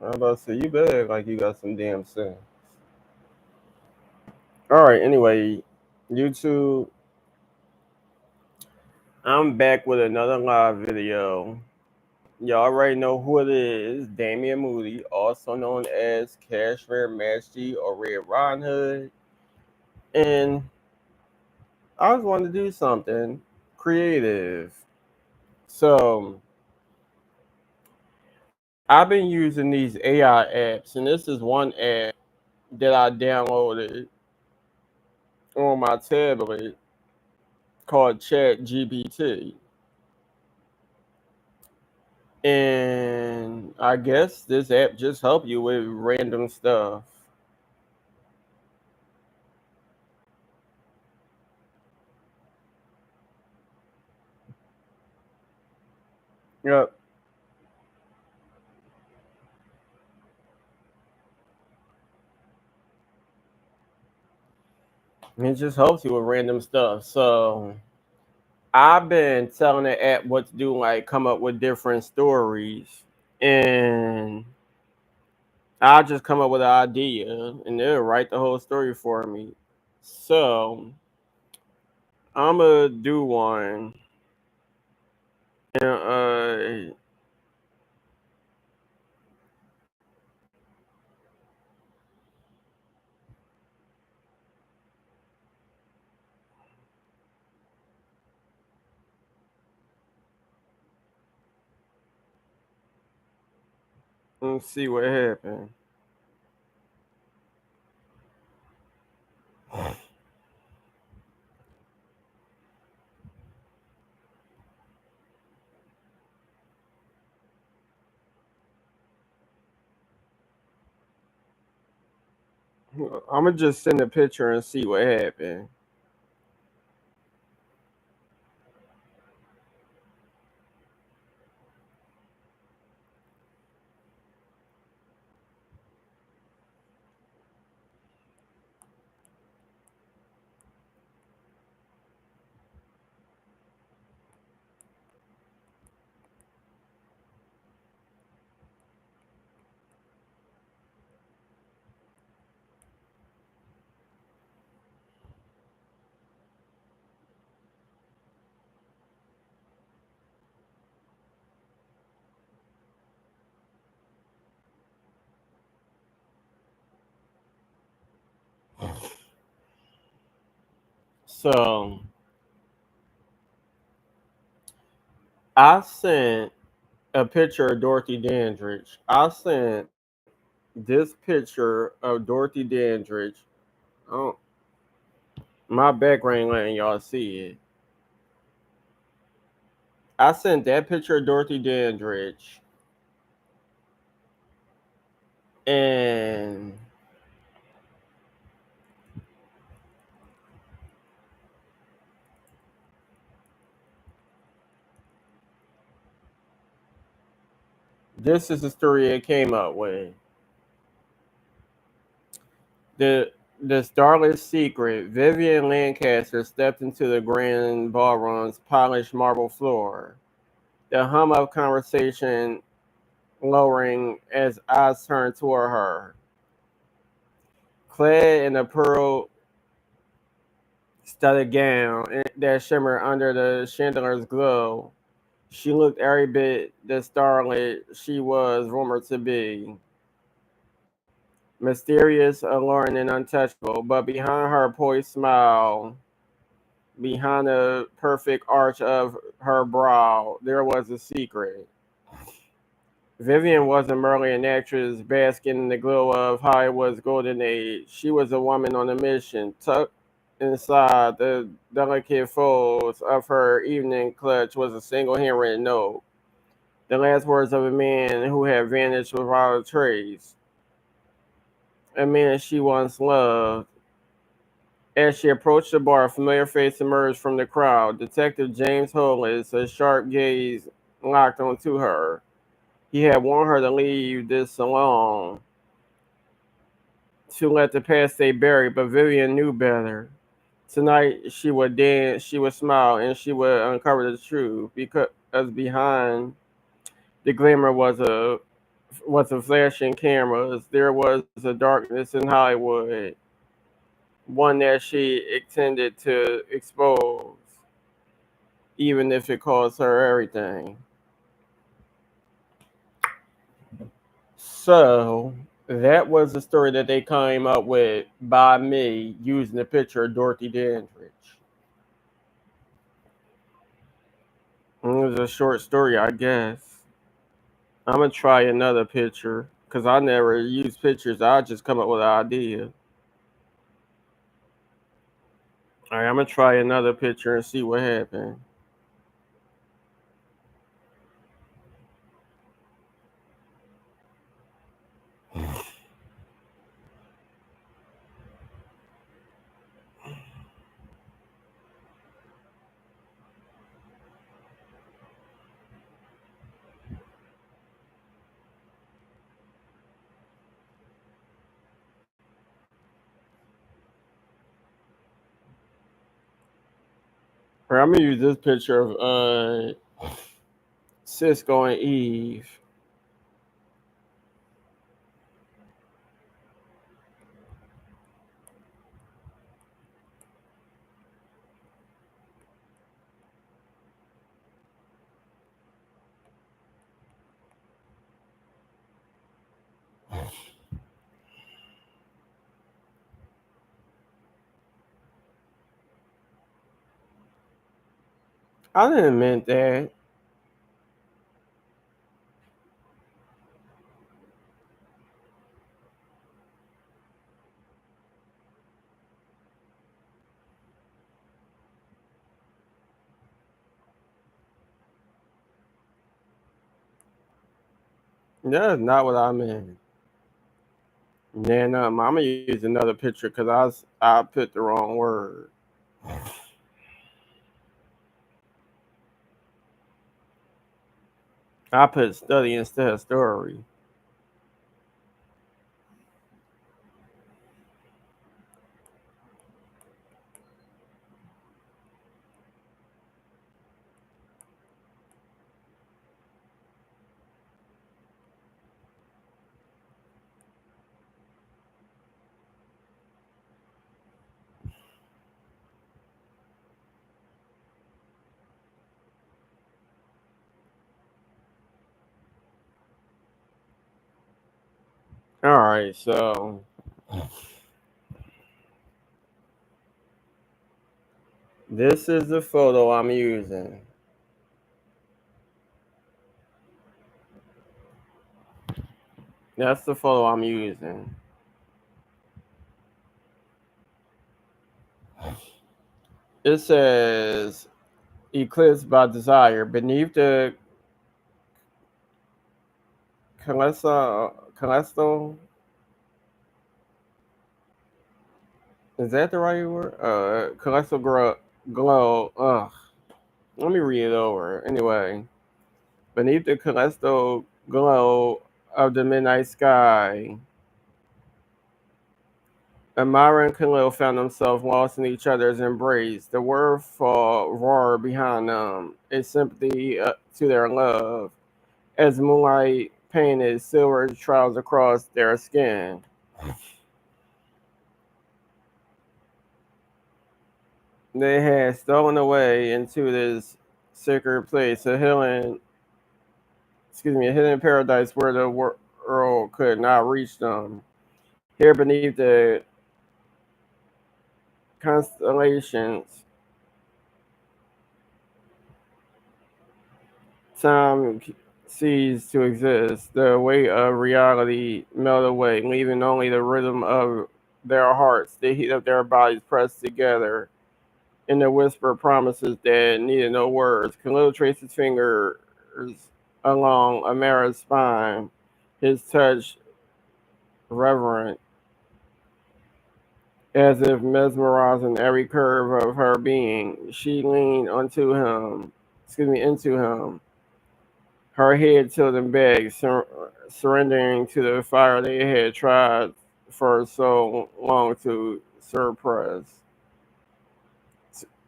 I'm about to say you better act like you got some damn sense. All right. Anyway, YouTube, I'm back with another live video. Y'all already know who it is. Damian Moody, also known as Cashmere Mastery or Red Riding Hood. And I just wanted to do something creative. So I've been using these AI apps, and this is one app that I downloaded on my tablet called ChatGPT. And I guess this app just help you with random stuff. Yep. It just helps you with random stuff. So I've been telling the app what to do, like come up with different stories. And I'll just come up with an idea and they'll write the whole story for me. So I'm gonna do one. And let's see what happened. I'm gonna just send a picture and see what happened. So I sent a picture of Dorothy Dandridge. I sent this picture of Dorothy Dandridge. Oh, my background letting y'all see it. I sent that picture of Dorothy Dandridge, and this is the story it came up with. The the starless secret. Vivian Lancaster stepped into the grand ballroom's polished marble floor. The hum of conversation lowering as eyes turned toward her. Clad in a pearl studded gown that shimmered under the chandelier's glow, she looked every bit the starlet she was rumored to be. Mysterious, alluring, and untouchable, but behind her poised smile, behind the perfect arch of her brow, there was a secret. Vivian wasn't merely an actress basking in the glow of Hollywood's golden age. She was a woman on a mission, tucked inside the delicate folds of her evening clutch was a single handwritten note, the last words of a man who had vanished without a trace, a man she once loved. As she approached the bar, a familiar face emerged from the crowd. Detective James Hollis, a sharp gaze locked onto her. He had warned her to leave this alone, to let the past stay buried, but Vivian knew better. Tonight she would dance, she would smile, and she would uncover the truth because behind the glamour was a with the flashing cameras. There was a darkness in Hollywood, one that she intended to expose, even if it cost her everything. So that was the story that they came up with by me using the picture of Dorothy Dandridge. It was a short story, I guess. I'm gonna try another picture because I never use pictures. I just come up with an idea. All right, I'm gonna try another picture and see what happens. All right, I'm gonna use this picture of Cisco and Eve. I didn't mean that. That's not what I meant. Then I'm gonna use another picture because I put the wrong word. I put study instead of story. All right, so this is the photo I'm using. That's the photo I'm using. It says eclipse by desire beneath the Callisto. Is that the right word? Callisto glow. Ugh. Let me read it over. Anyway, beneath the Callisto glow of the midnight sky, Amara and Khalil found themselves lost in each other's embrace. The waterfall roared behind them, in sympathy to their love, as moonlight painted silver trails across their skin. They had stolen away into this sacred place, a hidden paradise where the world could not reach them. Here beneath the constellations, time ceased to exist. The weight of reality melted away, leaving only the rhythm of their hearts, the heat of their bodies pressed together in the whisper promises that needed no words. Khalil traced his fingers along Amara's spine, his touch reverent, as if mesmerizing every curve of her being. She leaned into him, her head tilted back, surrendering to the fire they had tried for so long to suppress.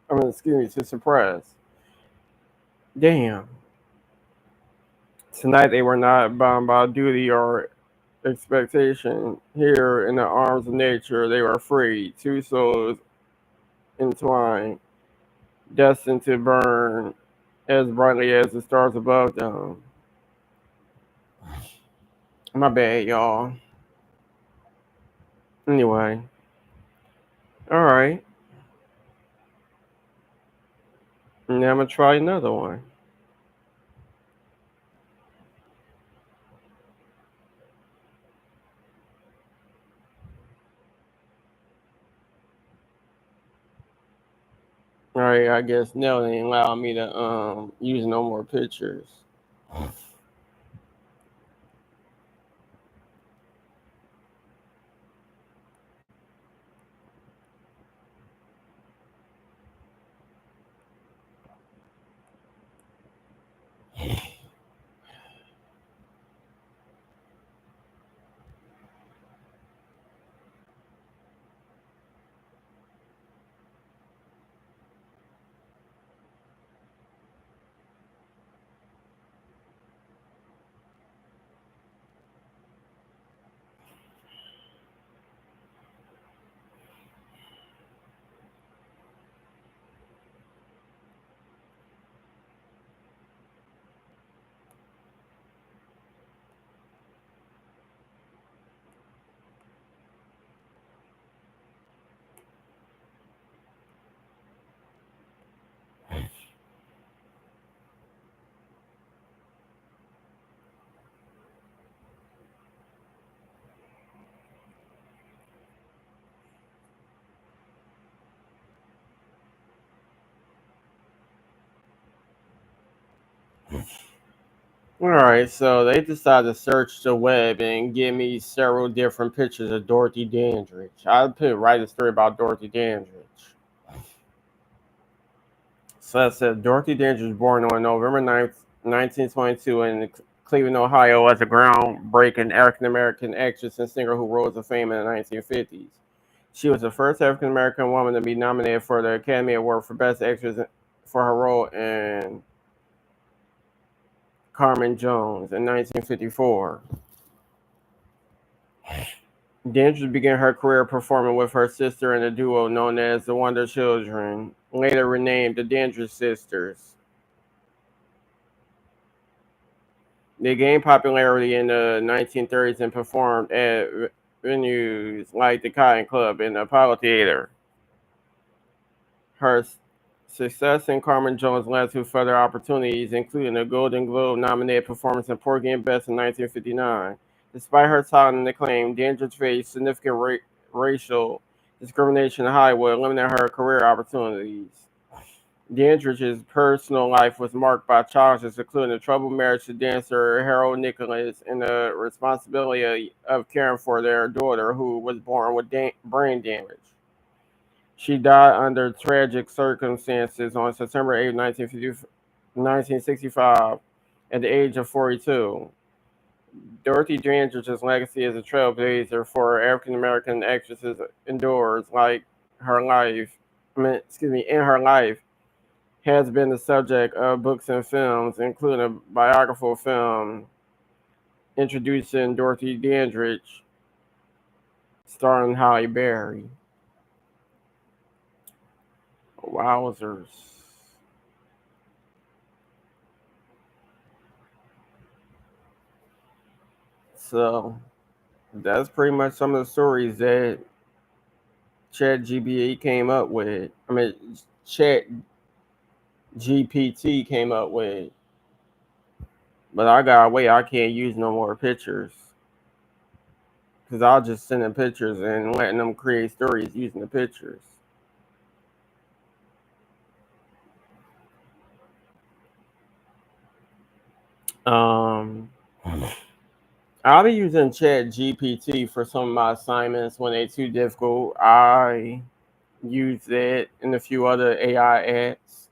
To suppress. Damn. Tonight they were not bound by duty or expectation. Here in the arms of nature they were free, two souls entwined, destined to burn as brightly as the stars above them. My bad, y'all. Anyway, all right. Now I'm gonna try another one. All right, I guess Nell didn't allow me to use no more pictures. All right, so they decided to search the web and give me several different pictures of Dorothy Dandridge. I put write a story about Dorothy Dandridge. So I said Dorothy Dandridge was born on November 9th, 1922 in Cleveland, Ohio as a groundbreaking African American actress and singer who rose to fame in the 1950s. She was the first African American woman to be nominated for the Academy Award for Best Actress for her role in Carmen Jones in 1954. Dandridge began her career performing with her sister in a duo known as the Wonder Children, later renamed the Dandridge Sisters. They gained popularity in the 1930s and performed at venues like the Cotton Club and the Apollo Theater. Her success in Carmen Jones led to further opportunities, including a Golden Globe nominated performance in Porgy and Bess in 1959. Despite her talent and acclaim, Dandridge faced significant racial discrimination in Hollywood, limiting her career opportunities. Dandridge's personal life was marked by challenges, including a troubled marriage to dancer Harold Nicholas and the responsibility of caring for their daughter, who was born with brain damage. She died under tragic circumstances on September 8, 1965, at the age of 42. Dorothy Dandridge's legacy as a trailblazer for African American actresses endures, like her life. In her life, has been the subject of books and films, including a biographical film introducing Dorothy Dandridge, starring Halle Berry. Wowzers. So that's pretty much some of the stories that ChatGPT came up with. Chat GPT came up with. But I gotta wait. I can't use no more pictures because I'll just send them pictures and letting them create stories using the pictures. Um, I'll be using Chat GPT for some of my assignments when they're too difficult. I use it and a few other AI apps.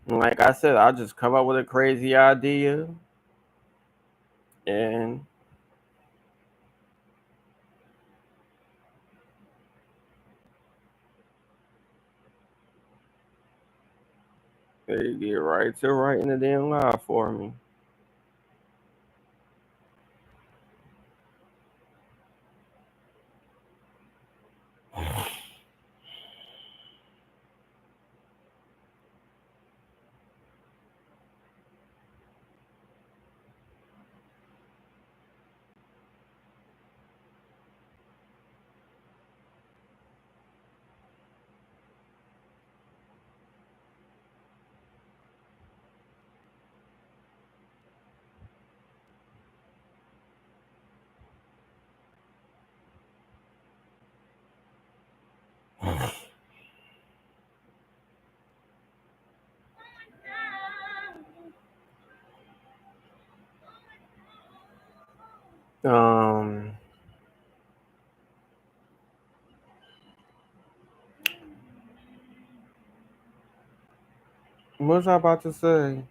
And like I said, I just come up with a crazy idea and They get right to writing the damn lie for me. Um, what was I about to say?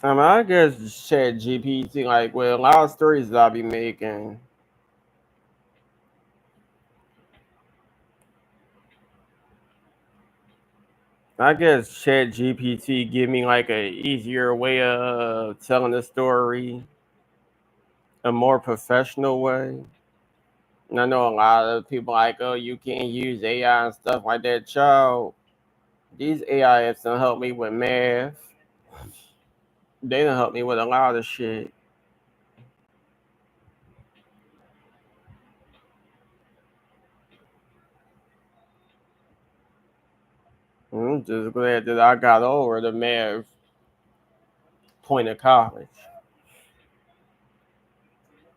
I guess Chat GPT, like with a lot of stories that I be making, I guess Chat GPT give me like a easier way of telling the story, a more professional way. And I know a lot of people like, oh, you can't use AI and stuff like that. Child, these AI apps don't help me with math. They don't help me with a lot of shit. I'm just glad that I got over the math point of college.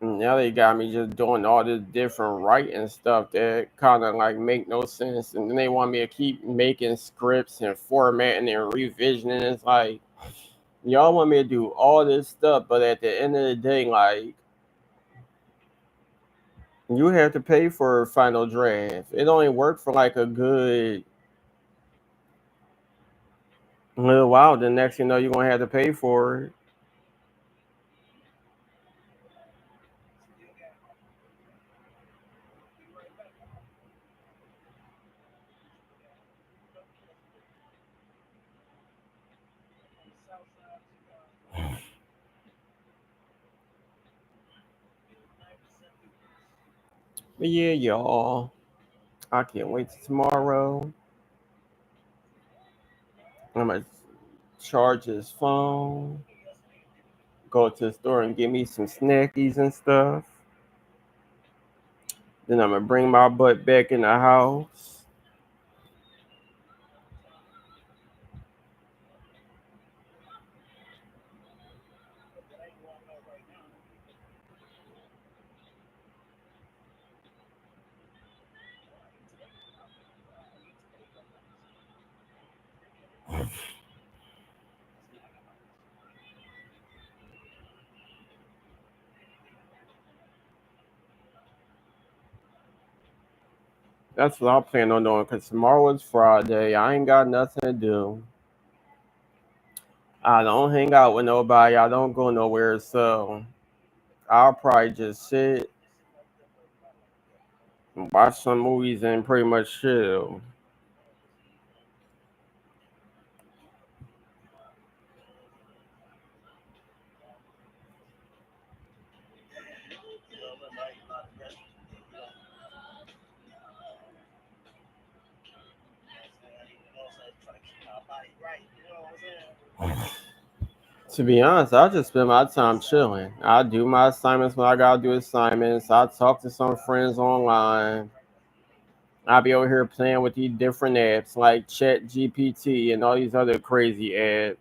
And now they got me just doing all this different writing stuff that kind of like make no sense. And then they want me to keep making scripts and formatting and revisioning. It's like, y'all want me to do all this stuff, but at the end of the day, like, you have to pay for a final draft. It only worked for like a good little while. The next you know, you're gonna have to pay for it. But yeah, y'all, I can't wait till tomorrow. I'm gonna charge his phone, go to the store and get me some snackies and stuff. Then I'm gonna bring my butt back in the house. That's what I plan on doing because tomorrow is Friday. I ain't got nothing to do. I don't hang out with nobody. I don't go nowhere. So I'll probably just sit and watch some movies and pretty much chill. To be honest, I just spend my time chilling. I do my assignments when I gotta do assignments. I talk to some friends online. I'll be over here playing with these different apps like Chat GPT and all these other crazy apps.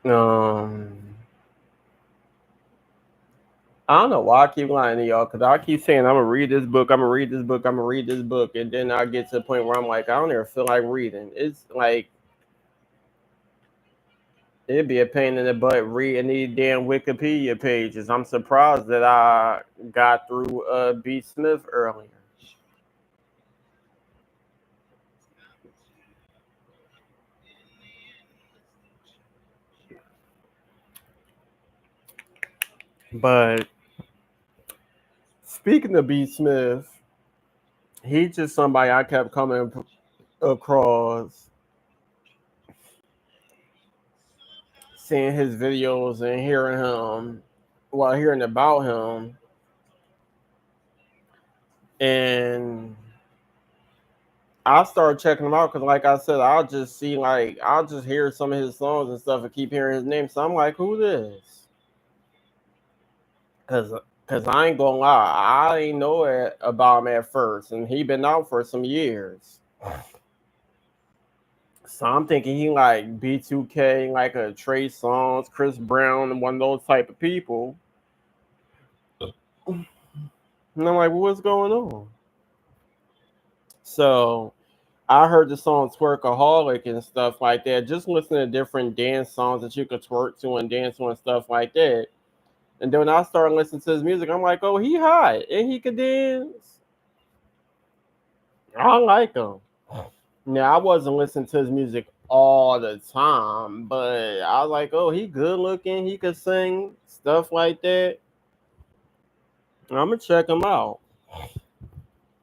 Um, I don't know why I keep lying to y'all because I keep saying I'm gonna read this book, I'm gonna read this book, I'm gonna read this book, and then I get to the point where I'm like, I don't ever feel like reading. It's like it'd be a pain in the butt reading these damn Wikipedia pages. I'm surprised that I got through B. Smith earlier. But speaking of B. Smith, he's just somebody I kept coming across, seeing his videos and hearing him, well, hearing about him, and I started checking him out because, like I said, I'll just see, like, I'll just hear some of his songs and stuff and keep hearing his name. So I'm like, who this? Cause I ain't gonna lie, I ain't know it about him at first, and he been out for some years. So I'm thinking he like B2K, like a Trey Songz, Chris Brown, and one of those type of people. And I'm like, well, what's going on? So I heard the song Twerkaholic and stuff like that. Just listening to different dance songs that you could twerk to and dance to and stuff like that. And then when I started listening to his music, I'm like, oh, he hot and he could dance. I like him. Now I wasn't listening to his music all the time, but I was like, oh, he good looking, he could sing, stuff like that. I'm gonna check him out.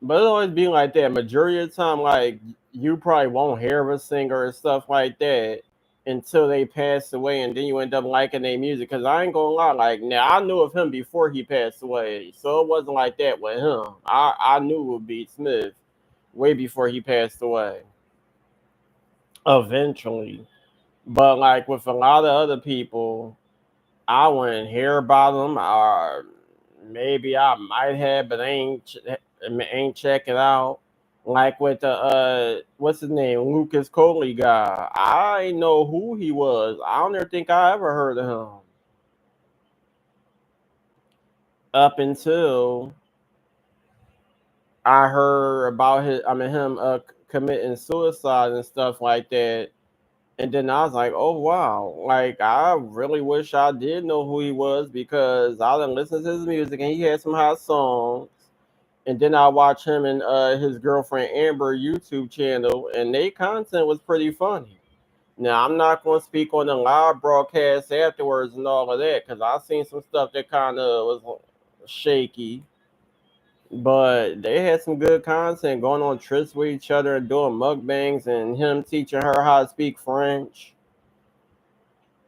But it always be like that. Majority of the time, like you probably won't hear of a singer and stuff like that until they pass away, and then you end up liking their music. Cause I ain't gonna lie, like now I knew of him before he passed away, so it wasn't like that with him. I knew it would be Smith way before he passed away. Eventually, but like with a lot of other people, I wouldn't hear about them, or maybe I might have, but ain't check it out. Like with the what's his name, Lucas Coley guy. I ain't know who he was. I don't ever think I ever heard of him up until I heard about him committing suicide and stuff like that. And then I was like, oh wow, like I really wish I did know who he was because I didn't listen to his music and he had some hot songs. And then I watched him and his girlfriend Amber YouTube channel, and their content was pretty funny. Now I'm not going to speak on the live broadcast afterwards and all of that because I seen some stuff that kind of was shaky, but they had some good content going on trips with each other and doing mukbangs and him teaching her how to speak French.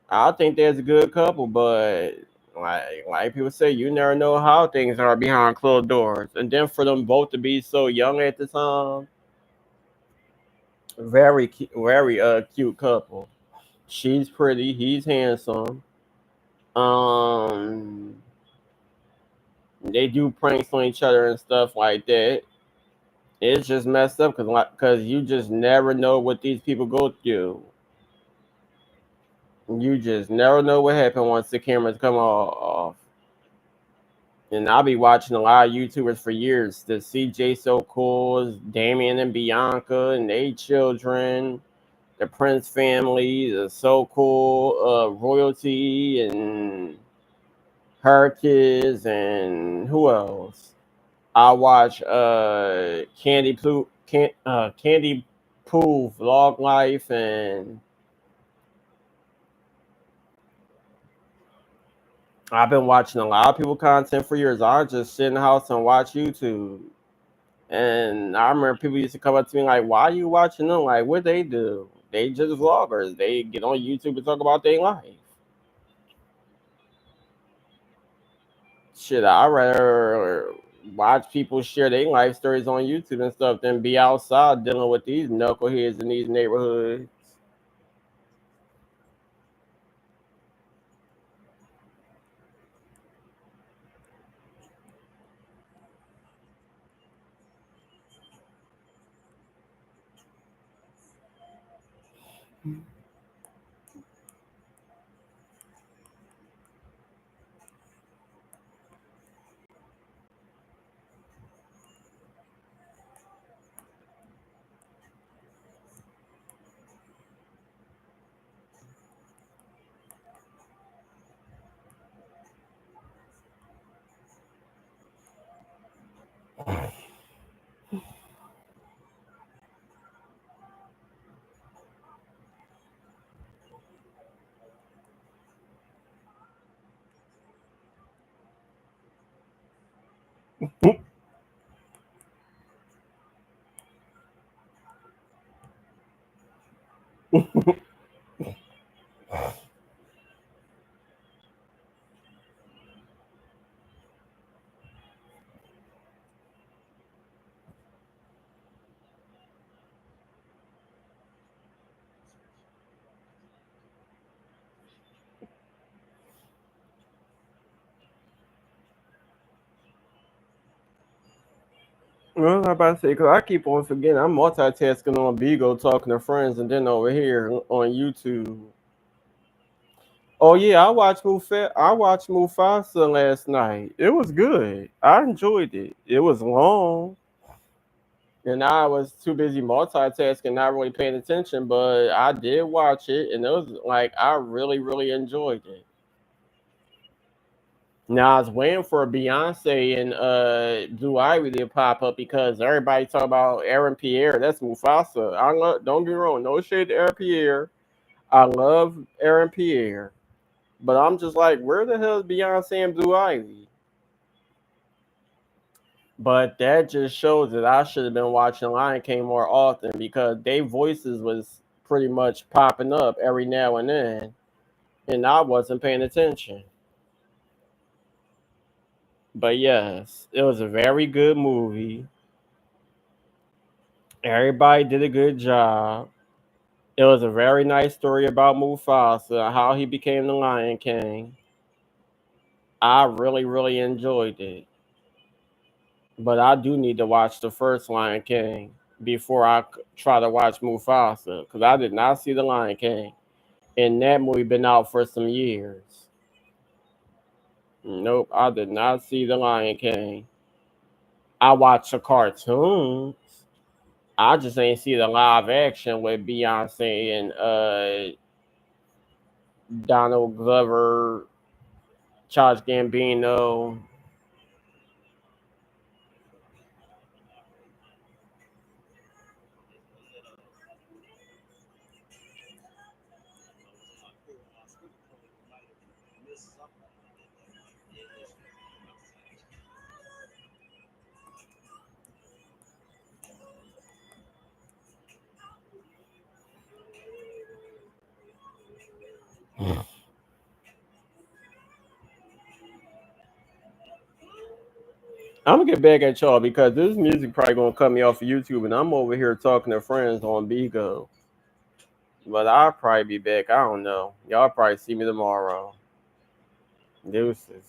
I think there's a good couple, but like people say, you never know how things are behind closed doors. And then for them both to be so young at the time, very cute couple. She's pretty, he's handsome. Um, they do pranks on each other and stuff like that. It's just messed up because you just never know what these people go through. You just never know what happened once the cameras come off. And I'll be watching a lot of YouTubers for years. The CJ So Cool, Damien and Bianca and their children, the Prince family, the So Cool, Royalty and her kids, and who else? I watch Candy Pooh Vlog Life, and I've been watching a lot of people content for years. I just sit in the house and watch YouTube. And I remember people used to come up to me like, "Why are you watching them? Like, what they do? They just vloggers. They get on YouTube and talk about their life." Shit, I rather watch people share their life stories on YouTube and stuff than be outside dealing with these knuckleheads in these neighborhoods. Well, I'm about to say, because I keep on forgetting, I'm multitasking on Bigo, talking to friends, and then over here on YouTube. Oh yeah, I watched Mufasa last night. It was good. I enjoyed it. It was long, and I was too busy multitasking, not really paying attention. But I did watch it, and it was like I really, really enjoyed it. Now I was waiting for Beyonce and Blue Ivy to pop up because everybody talk about Aaron Pierre. That's Mufasa. Don't get me wrong, no shade to Aaron Pierre. I love Aaron Pierre, but I'm just like, where the hell is Beyonce and Blue Ivy? But that just shows that I should have been watching Lion King more often because their voices was pretty much popping up every now and then, and I wasn't paying attention. But yes, it was a very good movie. Everybody did a good job. It was a very nice story about Mufasa, how he became the Lion King. I really, really enjoyed it. But I do need to watch the first Lion King before try to watch Mufasa because I did not see the Lion King, and that movie been out for some years. Nope, I did not see the Lion King. I watched the cartoons. I just ain't see the live action with Beyonce and Donald Glover, Charles Gambino. I'm gonna get back at y'all because this music probably gonna cut me off of YouTube, and I'm over here talking to friends on Bigo. But I'll probably be back. I don't know. Y'all probably see me tomorrow. Deuces.